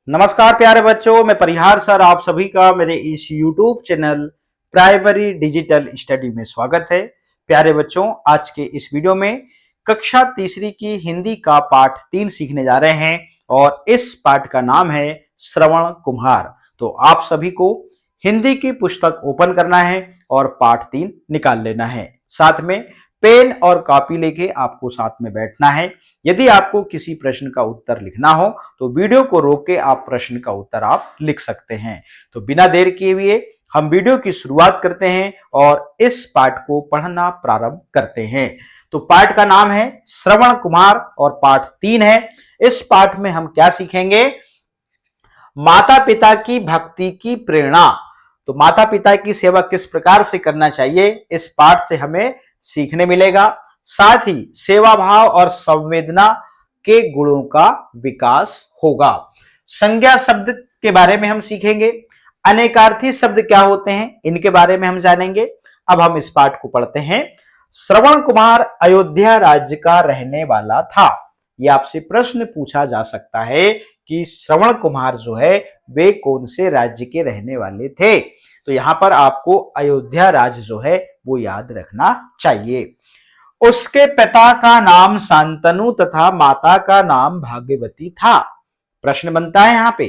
नमस्कार प्यारे बच्चों, मैं परिहार सर आप सभी का मेरे इस YouTube channel primary digital study में स्वागत है। प्यारे बच्चों, आज के इस वीडियो में कक्षा तीसरी की हिंदी का पाठ 3 सीखने जा रहे हैं और इस पाठ का नाम है श्रवण कुम्हार। तो आप सभी को हिंदी की पुस्तक ओपन करना है और पाठ 3 निकाल लेना है। साथ में पेन और कॉपी लेके आपको साथ में बैठना है। यदि आपको किसी प्रश्न का उत्तर लिखना हो तो वीडियो को रोक के आप प्रश्न का उत्तर आप लिख सकते हैं। तो बिना देर किए हुए हम वीडियो की शुरुआत करते हैं और इस पाठ को पढ़ना प्रारंभ करते हैं। तो पाठ का नाम है श्रवण कुमार और पाठ 3 है। इस पाठ में हम क्या सीखेंगे? माता पिता की भक्ति की प्रेरणा। तो माता पिता की सेवा किस प्रकार से करना चाहिए, इस पाठ से हमें सीखने मिलेगा। साथ ही सेवा भाव और संवेदना के गुणों का विकास होगा। संज्ञा शब्द के बारे में हम सीखेंगे। अनेकार्थी शब्द क्या होते हैं, इनके बारे में हम जानेंगे। अब हम इस पाठ को पढ़ते हैं। श्रवण कुमार अयोध्या राज्य का रहने वाला था। यह आपसे प्रश्न पूछा जा सकता है कि श्रवण कुमार जो है वे कौन से राज्य के रहने वाले थे। तो यहां पर आपको अयोध्या राज्य जो है वो याद रखना चाहिए। उसके पिता का नाम शांतनु तथा माता का नाम भाग्यवती था। प्रश्न बनता है यहां पे,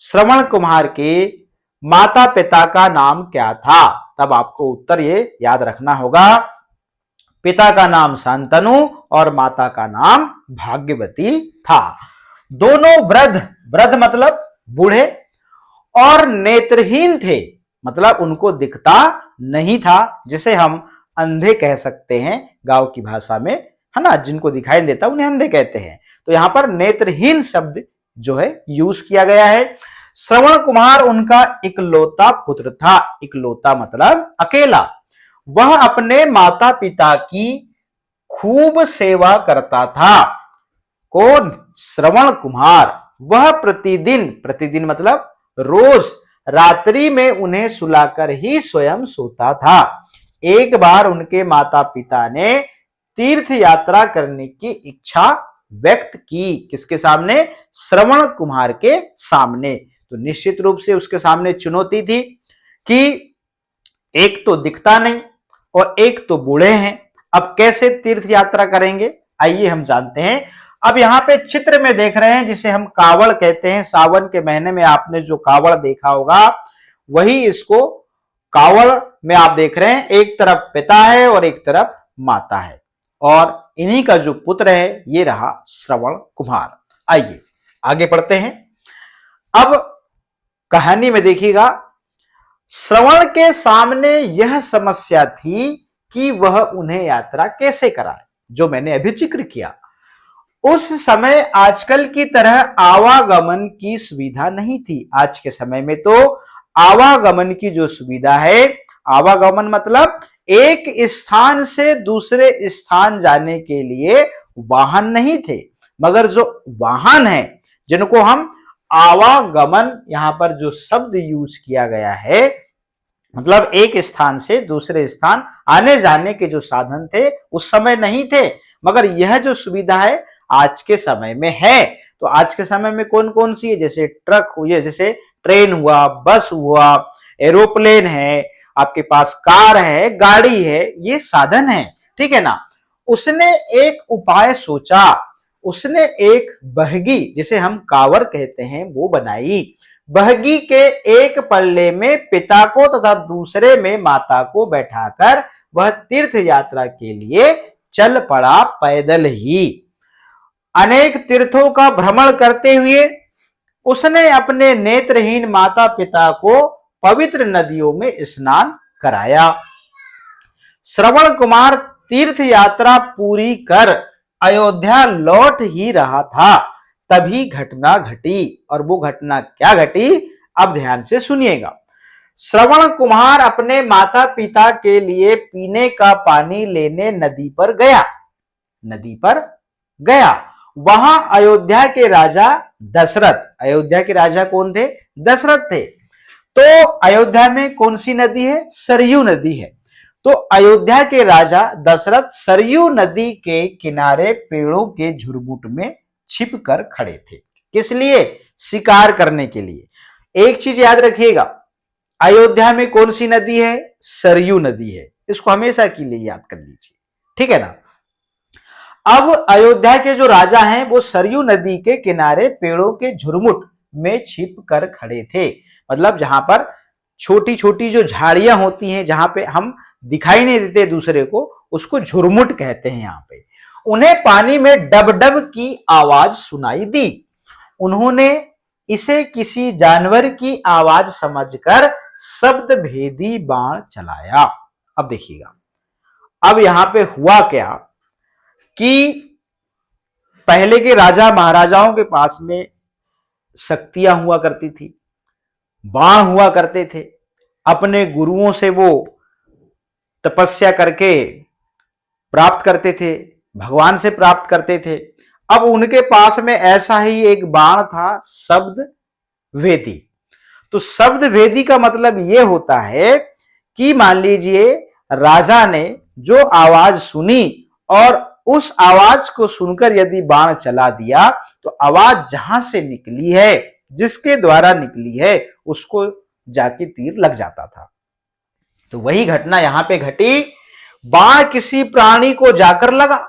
श्रवण कुमार के माता पिता का नाम क्या था? तब आपको उत्तर ये याद रखना होगा। पिता का नाम शांतनु और माता का नाम भाग्यवती था। दोनों वृद्ध, वृद्ध मतलब बूढ़े, और नेत्रहीन थे, मतलब उनको दिखता नहीं था, जिसे हम अंधे कह सकते हैं गांव की भाषा में, है ना। जिनको दिखाई देता उन्हें अंधे कहते हैं। तो यहां पर नेत्रहीन शब्द जो है यूज किया गया है। श्रवण कुमार उनका इकलौता पुत्र था। इकलौता मतलब अकेला। वह अपने माता पिता की खूब सेवा करता था। कौन? श्रवण कुमार। वह प्रतिदिन, प्रतिदिन मतलब रोज रात्रि में उन्हें सुलाकर ही स्वयं सोता था। एक बार उनके माता पिता ने तीर्थ यात्रा करने की इच्छा व्यक्त की। किसके सामने? श्रवण कुमार के सामने। तो निश्चित रूप से उसके सामने चुनौती थी कि एक तो दिखता नहीं और एक तो बूढ़े हैं, अब कैसे तीर्थ यात्रा करेंगे? आइए हम जानते हैं। अब यहाँ पे चित्र में देख रहे हैं जिसे हम कावड़ कहते हैं। सावन के महीने में आपने जो कावड़ देखा होगा वही इसको कावड़ में आप देख रहे हैं। एक तरफ पिता है और एक तरफ माता है, और इन्हीं का जो पुत्र है ये रहा श्रवण कुमार। आइए आगे पढ़ते हैं। अब कहानी में देखिएगा, श्रवण के सामने यह समस्या थी कि वह उन्हें यात्रा कैसे कराए, जो मैंने अभी जिक्र किया। उस समय आजकल की तरह आवागमन की सुविधा नहीं थी। आज के समय में तो आवागमन की जो सुविधा है, आवागमन मतलब एक स्थान से दूसरे स्थान जाने के लिए वाहन नहीं थे, मगर जो वाहन है जिनको हम आवागमन, यहां पर जो शब्द यूज किया गया है, मतलब एक स्थान से दूसरे स्थान आने जाने के जो साधन थे उस समय नहीं थे, मगर यह जो सुविधा है आज के समय में है। तो आज के समय में कौन कौन सी है? जैसे ट्रक हुई, जैसे ट्रेन हुआ, बस हुआ, एरोप्लेन है, आपके पास कार है, गाड़ी है, ये साधन है, ठीक है ना। उसने एक उपाय सोचा। उसने एक बहगी, जिसे हम कावड़ कहते हैं, वो बनाई। बहगी के एक पल्ले में पिता को तथा दूसरे में माता को बैठाकर वह तीर्थ यात्रा के लिए चल पड़ा, पैदल ही। अनेक तीर्थों का भ्रमण करते हुए उसने अपने नेत्रहीन माता पिता को पवित्र नदियों में स्नान कराया। श्रवण कुमार तीर्थ यात्रा पूरी कर अयोध्या लौट ही रहा था, तभी घटना घटी। और वो घटना क्या घटी, अब ध्यान से सुनिएगा। श्रवण कुमार अपने माता पिता के लिए पीने का पानी लेने नदी पर गया। नदी पर गया। वहां अयोध्या के राजा दशरथ, अयोध्या के राजा कौन थे? दशरथ थे। तो अयोध्या में कौन सी नदी है? सरयू नदी है। तो अयोध्या के राजा दशरथ सरयू नदी के किनारे पेड़ों के झुरमुट में छिप कर खड़े थे। किस लिए? शिकार करने के लिए। एक चीज याद रखिएगा, अयोध्या में कौन सी नदी है? सरयू नदी है। इसको हमेशा के लिए याद कर लीजिए, ठीक है ना। अब अयोध्या के जो राजा हैं वो सरयू नदी के किनारे पेड़ों के झुरमुट में छिप कर खड़े थे। मतलब जहां पर छोटी छोटी जो झाड़ियां होती हैं, जहां पे हम दिखाई नहीं देते दूसरे को, उसको झुरमुट कहते हैं यहां पे। उन्हें पानी में डब डब की आवाज सुनाई दी। उन्होंने इसे किसी जानवर की आवाज समझकर शब्द भेदी बाण चलाया। अब देखिएगा, अब यहां पे हुआ क्या कि पहले के राजा महाराजाओं के पास में शक्तियां हुआ करती थी, बाण हुआ करते थे, अपने गुरुओं से वो तपस्या करके प्राप्त करते थे, भगवान से प्राप्त करते थे। अब उनके पास में ऐसा ही एक बाण था, शब्द वेदी। तो शब्द वेदी का मतलब यह होता है कि मान लीजिए राजा ने जो आवाज सुनी और उस आवाज को सुनकर यदि बाण चला दिया तो आवाज जहां से निकली है, जिसके द्वारा निकली है, उसको जाके तीर लग जाता था। तो वही घटना यहां पे घटी। बाण किसी प्राणी को जाकर लगा,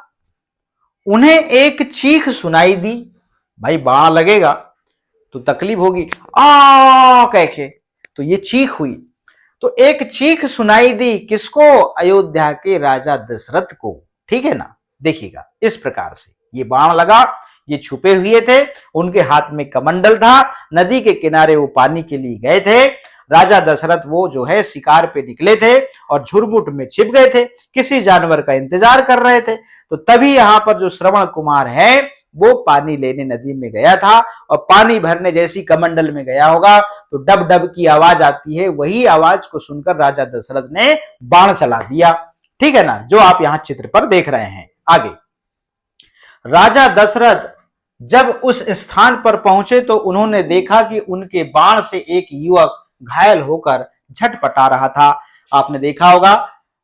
उन्हें एक चीख सुनाई दी। भाई बाण लगेगा तो तकलीफ होगी, आ कह के, तो ये चीख हुई। तो एक चीख सुनाई दी किसको? अयोध्या के राजा दशरथ को, ठीक है ना। देखिएगा इस प्रकार से ये बाण लगा, ये छुपे हुए थे, उनके हाथ में कमंडल था, नदी के किनारे वो पानी के लिए गए थे। राजा दशरथ वो जो है शिकार पे निकले थे और झुरमुट में छिप गए थे, किसी जानवर का इंतजार कर रहे थे। तो तभी यहां पर जो श्रवण कुमार है वो पानी लेने नदी में गया था और पानी भरने जैसी कमंडल में गया होगा तो डब डब की आवाज आती है। वही आवाज को सुनकर राजा दशरथ ने बाण चला दिया, ठीक है ना, जो आप यहां चित्र पर देख रहे हैं। आगे राजा दशरथ जब उस स्थान पर पहुंचे तो उन्होंने देखा कि उनके बाण से एक युवक घायल होकर झटपटा रहा था। आपने देखा होगा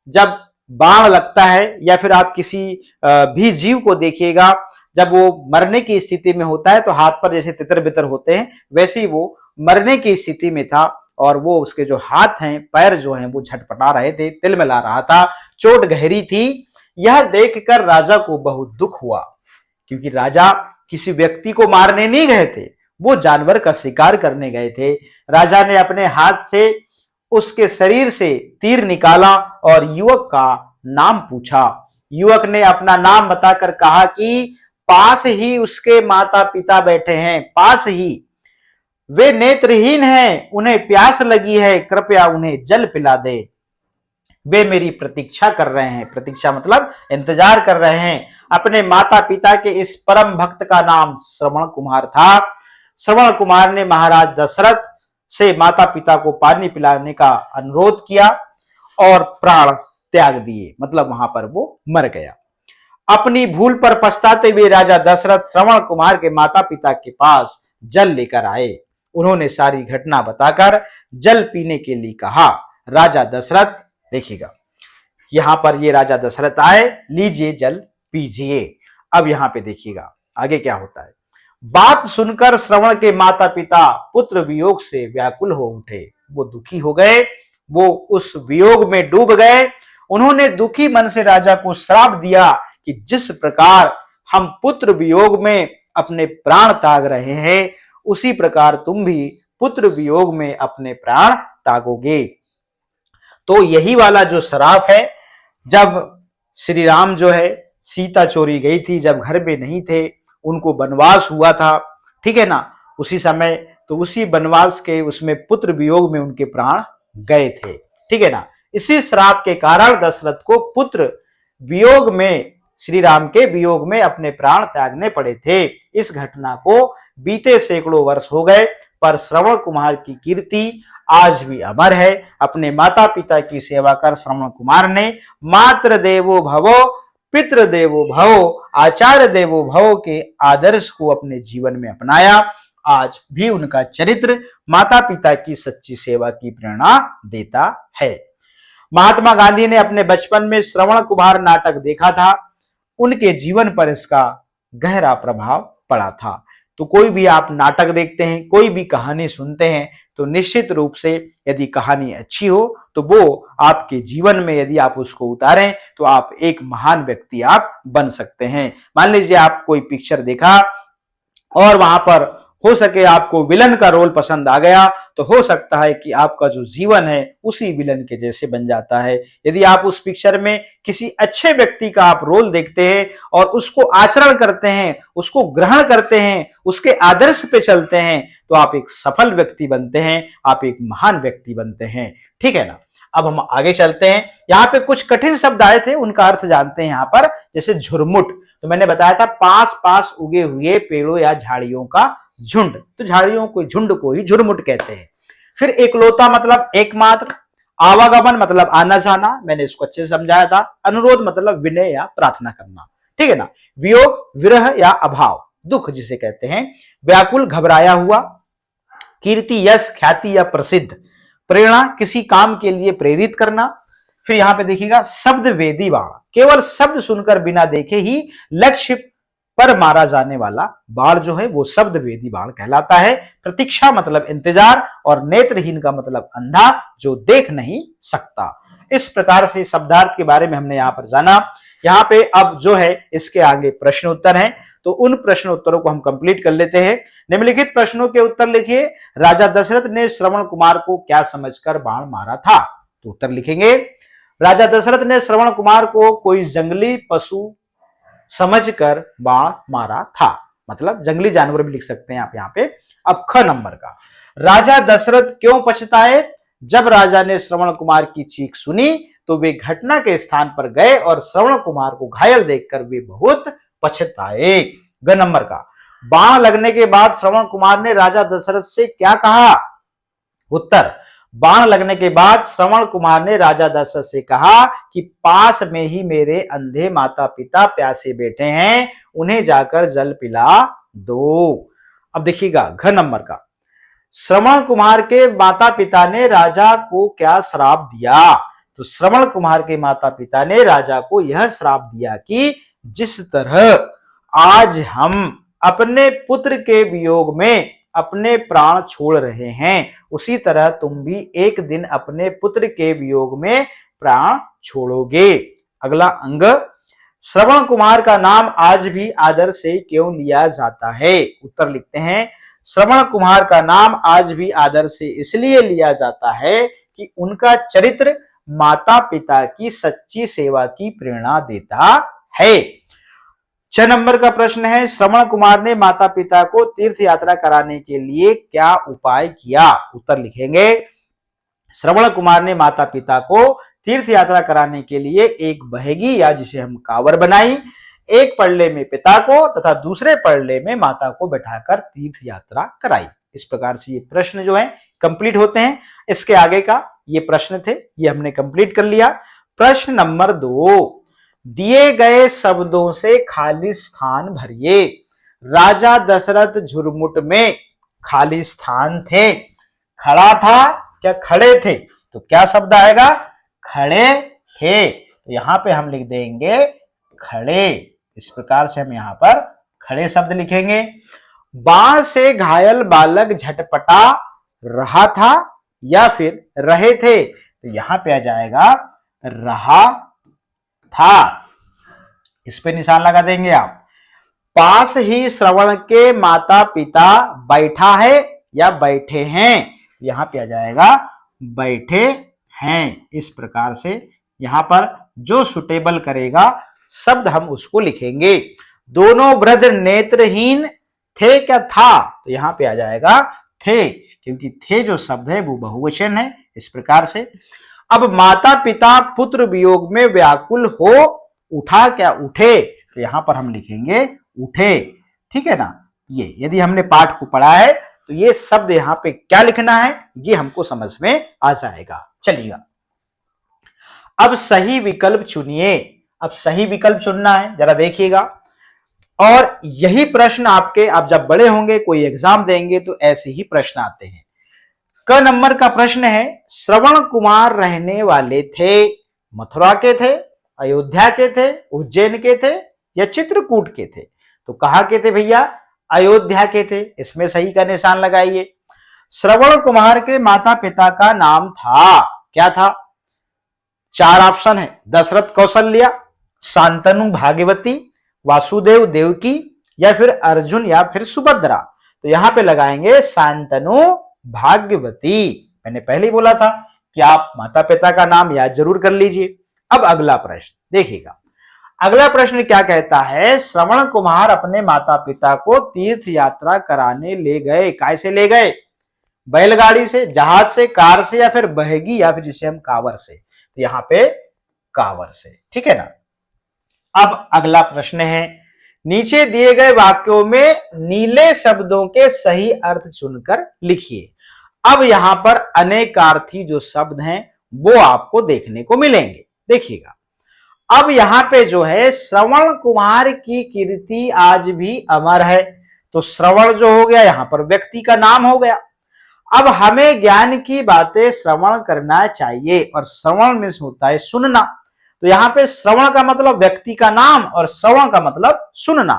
जब बाण लगता है या फिर आप किसी भी जीव को देखिएगा, जब वो मरने की स्थिति में होता है तो हाथ पर जैसे तितर बितर होते हैं, वैसे ही वो मरने की स्थिति में था और वो उसके जो हाथ हैं, पैर जो हैं, वो झटपटा रहे थे, तिलमिला रहा था, चोट गहरी थी। यह देखकर राजा को बहुत दुख हुआ, क्योंकि राजा किसी व्यक्ति को मारने नहीं गए थे, वो जानवर का शिकार करने गए थे। राजा ने अपने हाथ से उसके शरीर से तीर निकाला और युवक का नाम पूछा। युवक ने अपना नाम बताकर कहा कि पास ही उसके माता पिता बैठे हैं, पास ही वे नेत्रहीन हैं, उन्हें प्यास लगी है, कृपया उन्हें जल पिला दे। वे मेरी प्रतीक्षा कर रहे हैं, प्रतीक्षा मतलब इंतजार कर रहे हैं। अपने माता पिता के इस परम भक्त का नाम श्रवण कुमार था। श्रवण कुमार ने महाराज दशरथ से माता पिता को पानी पिलाने का अनुरोध किया और प्राण त्याग दिए, मतलब वहां पर वो मर गया। अपनी भूल पर पछताते हुए राजा दशरथ श्रवण कुमार के माता पिता के पास जल लेकर आए। उन्होंने सारी घटना बताकर जल पीने के लिए कहा। राजा दशरथ, देखिएगा यहां पर ये राजा दशरथ आए, लीजिए जल पीजिए। अब यहां पे देखिएगा आगे क्या होता है। बात सुनकर श्रवण के माता पिता पुत्र वियोग से व्याकुल हो उठे। वो दुखी हो गए, वो उस वियोग में डूब गए। उन्होंने दुखी मन से राजा को श्राप दिया कि जिस प्रकार हम पुत्र वियोग में अपने प्राण त्याग रहे हैं, उसी प्रकार तुम भी पुत्र वियोग में अपने प्राण त्यागोगे। तो यही वाला जो श्राप है, जब श्री राम जो है सीता चोरी गई थी, जब घर में नहीं थे, उनको वनवास हुआ था, ठीक है ना, उसी समय, तो उसी वनवास के उसमें पुत्र वियोग में उनके प्राण गए थे, ठीक है ना। इसी श्राप के कारण दशरथ को पुत्र वियोग में, श्री राम के वियोग में अपने प्राण त्यागने पड़े थे। इस घटना को बीते सैकड़ों वर्ष हो गए, पर श्रवण कुमार की कीर्ति आज भी अमर है। अपने माता पिता की सेवा कर श्रवण कुमार ने मातृ देवो भवो, पितृ देवो भवो, आचार्य देवो भवो के आदर्श को अपने जीवन में अपनाया। आज भी उनका चरित्र माता पिता की सच्ची सेवा की प्रेरणा देता है। महात्मा गांधी ने अपने बचपन में श्रवण कुमार नाटक देखा था, उनके जीवन पर इसका गहरा प्रभाव पड़ा था। तो कोई भी आप नाटक देखते हैं, कोई भी कहानी सुनते हैं, तो निश्चित रूप से यदि कहानी अच्छी हो तो वो आपके जीवन में यदि आप उसको उतारें तो आप एक महान व्यक्ति आप बन सकते हैं। मान लीजिए आप कोई पिक्चर देखा और वहां पर हो सके आपको विलन का रोल पसंद आ गया, तो हो सकता है कि आपका जो जीवन है उसी विलन के जैसे बन जाता है। यदि आप उस पिक्चर में किसी अच्छे व्यक्ति का आप रोल देखते हैं और उसको आचरण करते हैं, उसको ग्रहण करते हैं, उसके आदर्श पे चलते हैं, तो आप एक सफल व्यक्ति बनते हैं, आप एक महान व्यक्ति बनते हैं। ठीक है ना। अब हम आगे चलते हैं। यहाँ पे कुछ कठिन शब्द आए थे, उनका अर्थ जानते हैं। यहाँ पर जैसे झुरमुट, तो मैंने बताया था पास पास उगे हुए पेड़ों या झाड़ियों का झुंड, तो झाड़ियों को झुंड को ही झुरमुट कहते हैं। फिर एकलौता मतलब एकमात्र, आवागमन मतलब आना जाना, मैंने इसको अच्छे से समझाया था। अनुरोध मतलब विनय या प्रार्थना करना। ठीक है ना। वियोग विरह या अभाव, दुख जिसे कहते हैं। व्याकुल घबराया हुआ। कीर्ति यश ख्याति या प्रसिद्ध। प्रेरणा किसी काम के लिए प्रेरित करना। फिर यहां पे देखिएगा शब्द वेदी बाण, केवल शब्द सुनकर बिना देखे ही लक्ष्य पर मारा जाने वाला बाण जो है वो शब्द वेदी बाण कहलाता है। प्रतीक्षा मतलब इंतजार, और नेत्रहीन का मतलब अंधा जो देख नहीं सकता। इस प्रकार से शब्दार्थ के बारे में हमने यहाँ पर जाना। यहाँ पे अब जो है इसके आगे प्रश्न उत्तर हैं, तो उन प्रश्न उत्तरों को हम कंप्लीट कर लेते हैं। निम्नलिखित प्रश्नों के उत्तर लिखिए। राजा दशरथ ने श्रवण कुमार को क्या समझकर बाण मारा था? तो उत्तर लिखेंगे, राजा दशरथ ने श्रवण कुमार को कोई जंगली पशु समझकर बाण मारा था, मतलब जंगली जानवर भी लिख सकते हैं आप यहाँ पे। अब ख नंबर का, राजा दशरथ क्यों पछताए? जब राजा ने श्रवण कुमार की चीख सुनी तो वे घटना के स्थान पर गए और श्रवण कुमार को घायल देखकर वे बहुत पछताए। ग नंबर का, बाण लगने के बाद श्रवण कुमार ने राजा दशरथ से क्या कहा? उत्तर, बाण लगने के बाद श्रवण कुमार ने राजा दशरथ से कहा कि पास में ही मेरे अंधे माता पिता प्यासे बैठे हैं, उन्हें जाकर जल पिला दो। अब देखिएगा घ नंबर का, श्रवण कुमार के माता पिता ने राजा को क्या श्राप दिया? तो श्रवण कुमार के माता पिता ने राजा को यह श्राप दिया कि जिस तरह आज हम अपने पुत्र के वियोग में अपने प्राण छोड़ रहे हैं, उसी तरह तुम भी एक दिन अपने पुत्र के वियोग में प्राण छोड़ोगे। अगला अंग, श्रवण कुमार का नाम आज भी आदर से क्यों लिया जाता है? उत्तर लिखते हैं, श्रवण कुमार का नाम आज भी आदर से इसलिए लिया जाता है कि उनका चरित्र माता पिता की सच्ची सेवा की प्रेरणा देता है। 6 नंबर का प्रश्न है, श्रवण कुमार ने माता पिता को तीर्थ यात्रा कराने के लिए क्या उपाय किया? उत्तर लिखेंगे, श्रवण कुमार ने माता पिता को तीर्थ यात्रा कराने के लिए एक बहेगी या जिसे हम कांवर बनाई, एक पड़ले में पिता को तथा दूसरे पड़ले में माता को बैठाकर तीर्थ यात्रा कराई। इस प्रकार से ये प्रश्न जो है कंप्लीट होते हैं। इसके आगे का ये प्रश्न थे, ये हमने कंप्लीट कर लिया। प्रश्न नंबर 2, दिए गए शब्दों से खाली स्थान भरिए। राजा दशरथ झुरमुट में खाली स्थान थे, खड़ा था क्या खड़े थे? तो क्या शब्द आएगा? खड़े थे। तो यहां पे हम लिख देंगे खड़े। इस प्रकार से हम यहां पर खड़े शब्द लिखेंगे। बाण से घायल बालक झटपटा रहा था या फिर रहे थे? तो यहां पे आ जाएगा रहा था। इस पे निशान लगा देंगे आप। पास ही श्रवण के माता पिता बैठा है या बैठे हैं? यहां पे आ जाएगा बैठे हैं। इस प्रकार से यहां पर जो सुटेबल करेगा शब्द हम उसको लिखेंगे। दोनों वृद्ध नेत्रहीन थे क्या था? तो यहां पे आ जाएगा थे, क्योंकि थे जो शब्द है वो बहुवचन है। इस प्रकार से अब माता पिता पुत्र वियोग में व्याकुल हो उठा क्या उठे? तो यहां पर हम लिखेंगे उठे। ठीक है ना। ये यदि हमने पाठ को पढ़ा है तो ये शब्द यहां पे क्या लिखना है ये हमको समझ में आ जाएगा। चलिएगा, अब सही विकल्प चुनिए। अब सही विकल्प चुनना है, जरा देखिएगा। और यही प्रश्न आपके, आप जब बड़े होंगे कोई एग्जाम देंगे तो ऐसे ही प्रश्न आते हैं। क नंबर का प्रश्न है, श्रवण कुमार रहने वाले थे मथुरा के थे, अयोध्या के थे, उज्जैन के थे या चित्रकूट के थे? तो कहाँ के थे भैया? अयोध्या के थे, इसमें सही का निशान लगाइए। श्रवण कुमार के माता पिता का नाम था, क्या था? 4 ऑप्शन है, दशरथ कौशल्या, शांतनु भागवती, वासुदेव देवकी, या फिर अर्जुन या फिर सुभद्रा। तो यहां पे लगाएंगे शांतनु भाग्यवती। मैंने पहले ही बोला था कि आप माता पिता का नाम याद जरूर कर लीजिए। अब अगला प्रश्न देखिएगा। अगला प्रश्न क्या कहता है? श्रवण कुमार अपने माता पिता को तीर्थ यात्रा कराने ले गए। कैसे ले गए? बैलगाड़ी से, जहाज से, कार से, या फिर बहगी, या फिर जिसे हम कांवर से। तो यहां पे कांवर से, ठीक है ना। अब अगला प्रश्न है, नीचे दिए गए वाक्यों में नीले शब्दों के सही अर्थ चुनकर लिखिए। अब यहां पर अनेकार्थी जो शब्द हैं वो आपको देखने को मिलेंगे। देखिएगा, अब यहां पे जो है श्रवण कुमार की कीर्ति आज भी अमर है। तो श्रवण जो हो गया यहां पर व्यक्ति का नाम हो गया। अब हमें ज्ञान की बातें श्रवण करना चाहिए, और श्रवण में होता है सुनना। तो यहां पे श्रवण का मतलब व्यक्ति का नाम और श्रवण का मतलब सुनना।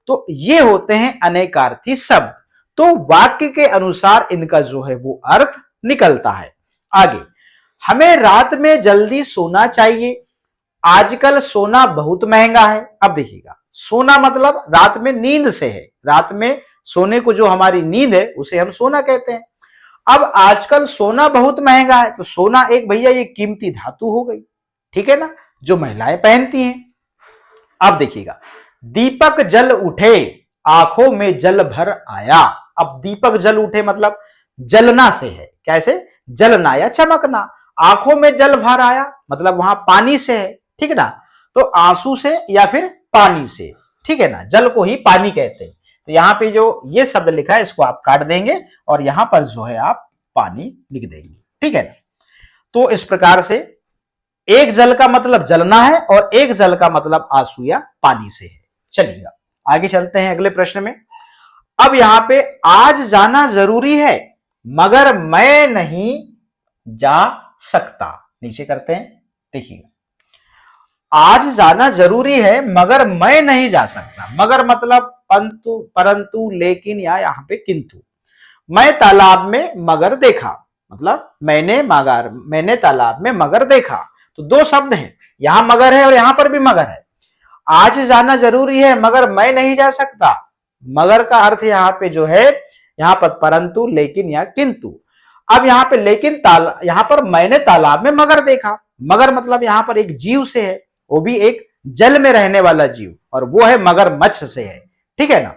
तो ये होते हैं अनेकार्थी शब्द। तो वाक्य के अनुसार इनका जो है वो अर्थ निकलता है। आगे, हमें रात में जल्दी सोना चाहिए। आजकल सोना बहुत महंगा है। अब देखिएगा, सोना मतलब रात में नींद से है। रात में सोने को जो हमारी नींद है उसे हम सोना कहते हैं। अब आजकल सोना बहुत महंगा है, तो सोना एक भैया ये कीमती धातु हो गई, ठीक है ना, जो महिलाएं पहनती हैं। अब देखिएगा, दीपक जल उठे, आंखों में जल भर आया। अब दीपक जल उठे मतलब जलना से है। कैसे? जलना या चमकना। आंखों में जल भर आया मतलब वहां पानी से है, ठीक है ना। तो आंसू से या फिर पानी से, ठीक है ना, जल को ही पानी कहते हैं। तो यहाँ पे जो ये शब्द लिखा है इसको आप काट देंगे और यहां पर जो है आप पानी लिख देंगे, ठीक है ना। तो इस प्रकार से एक जल का मतलब जलना है और एक जल का मतलब आंसू या पानी से है। चलिएगा आगे चलते हैं अगले प्रश्न में। अब यहां पे आज जाना जरूरी है मगर मैं नहीं जा सकता, नीचे करते हैं। देखिएगा, आज जाना जरूरी है मगर मैं नहीं जा सकता। मगर मतलब परंतु, लेकिन, या यहां पे किंतु। मैं तालाब में मगर देखा, मतलब मैंने तालाब में मगर देखा। तो दो शब्द हैं, यहां मगर है और यहां पर भी मगर है। आज जाना जरूरी है मगर मैं नहीं जा सकता। मगर का अर्थ यहां पे जो है, यहां पर परंतु, लेकिन या किंतु। अब यहां पे लेकिन यहां पर मैंने तालाब में मगर देखा। मगर मतलब यहां पर एक जीव से है, वो भी एक जल में रहने वाला जीव, और वो है मगरमच्छ से है, ठीक है ना।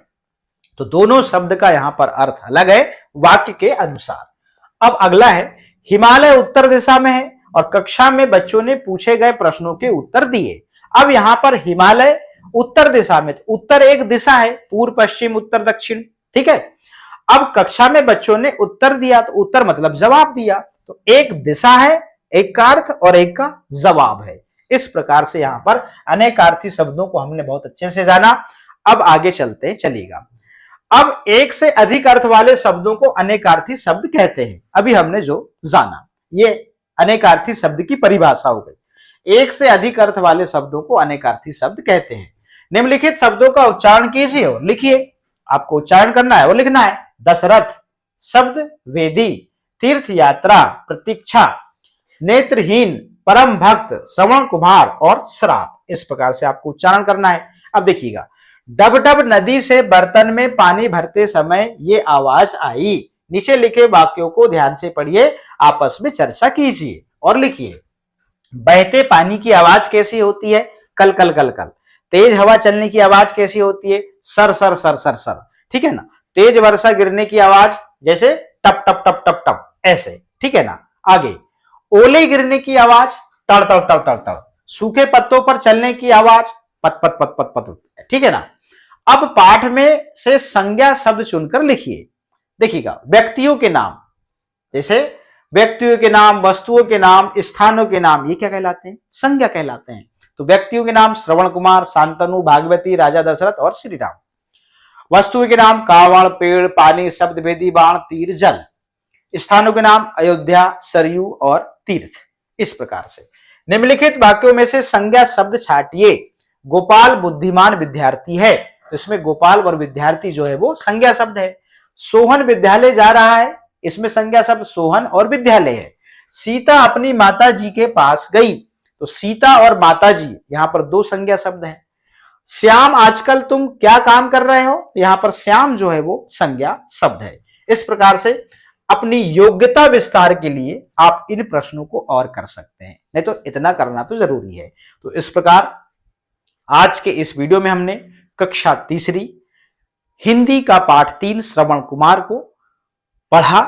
तो दोनों शब्द का यहां पर अर्थ अलग है वाक्य के अनुसार। अब अगला है, हिमालय उत्तर दिशा में है और कक्षा में बच्चों ने पूछे गए प्रश्नों के उत्तर दिए। अब यहां पर हिमालय उत्तर दिशा में, उत्तर एक दिशा है, पूर्व पश्चिम उत्तर दक्षिण, ठीक है। अब कक्षा में बच्चों ने उत्तर दिया, तो उत्तर मतलब जवाब दिया। तो एक दिशा है, एक का अर्थ और एक का जवाब है। इस प्रकार से यहां पर अनेकार्थी शब्दों को हमने बहुत अच्छे से जाना। अब आगे चलते चलिएगा। अब एक से अधिक अर्थ वाले शब्दों को अनेकार्थी शब्द कहते हैं। अभी हमने जो जाना ये अनेकार्थी शब्द की परिभाषा हो गई। एक से अधिक अर्थ वाले शब्दों को अनेकार्थी शब्द कहते हैं। निम्नलिखित शब्दों का उच्चारण कीजिए और लिखिए। आपको उच्चारण करना है और लिखना है। दशरथ, शब्द वेदी, तीर्थ यात्रा, प्रतीक्षा, नेत्रहीन, परम भक्त, श्रवण कुमार और श्राप। इस प्रकार से आपको उच्चारण करना है। अब देखिएगा, डब डब नदी से बर्तन में पानी भरते समय ये आवाज आई। नीचे लिखे वाक्यों को ध्यान से पढ़िए, आपस में चर्चा कीजिए और लिखिए। बहते पानी की आवाज कैसी होती है? कल कल कल कल। तेज हवा चलने की आवाज कैसी होती है? Sir sir sir sir sir, ठीक है ना। तेज वर्षा गिरने की आवाज जैसे टप टप टप टप टप, ऐसे, ठीक है ना। आगे, ओले गिरने की आवाज तड़ तड़ तड़ तड़ तड़। सूखे पत्तों पर चलने की आवाज पत पत पत पत पत, ठीक है ना। अब पाठ में से संज्ञा शब्द चुनकर लिखिए। देखिएगा, व्यक्तियों के नाम, जैसे व्यक्तियों के नाम, वस्तुओं के नाम, स्थानों के नाम, ये क्या कहलाते हैं? संज्ञा कहलाते हैं। तो व्यक्तियों के नाम श्रवण कुमार, शांतनु, भागवती, राजा दशरथ और श्री राम। वस्तुओं के नाम कावड़, पेड़, पानी, शब्द वेदी, बाण, तीर, जल। स्थानों के नाम अयोध्या, सरयू और तीर्थ। इस प्रकार से निम्नलिखित वाक्यों में से संज्ञा शब्द छाटिए। गोपाल बुद्धिमान विद्यार्थी है, तो इसमें गोपाल और विद्यार्थी जो है वो संज्ञा शब्द है। सोहन विद्यालय जा रहा है, इसमें संज्ञा शब्द सोहन और विद्यालय है। सीता अपनी माता जी के पास गई, तो सीता और माता जी यहां पर दो संज्ञा शब्द हैं। श्याम आजकल तुम क्या काम कर रहे हो, यहां पर श्याम जो है वो संज्ञा शब्द है। इस प्रकार से अपनी योग्यता विस्तार के लिए आप इन प्रश्नों को और कर सकते हैं, नहीं तो इतना करना तो जरूरी है। तो इस प्रकार आज के इस वीडियो में हमने कक्षा तीसरी हिंदी का पाठ 3 श्रवण कुमार को पढ़ा।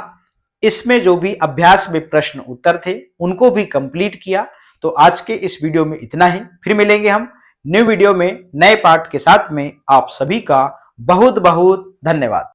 इसमें जो भी अभ्यास में प्रश्न उत्तर थे उनको भी कंप्लीट किया। तो आज के इस वीडियो में इतना ही, फिर मिलेंगे हम न्यू वीडियो में नए पाठ के साथ में। आप सभी का बहुत बहुत धन्यवाद।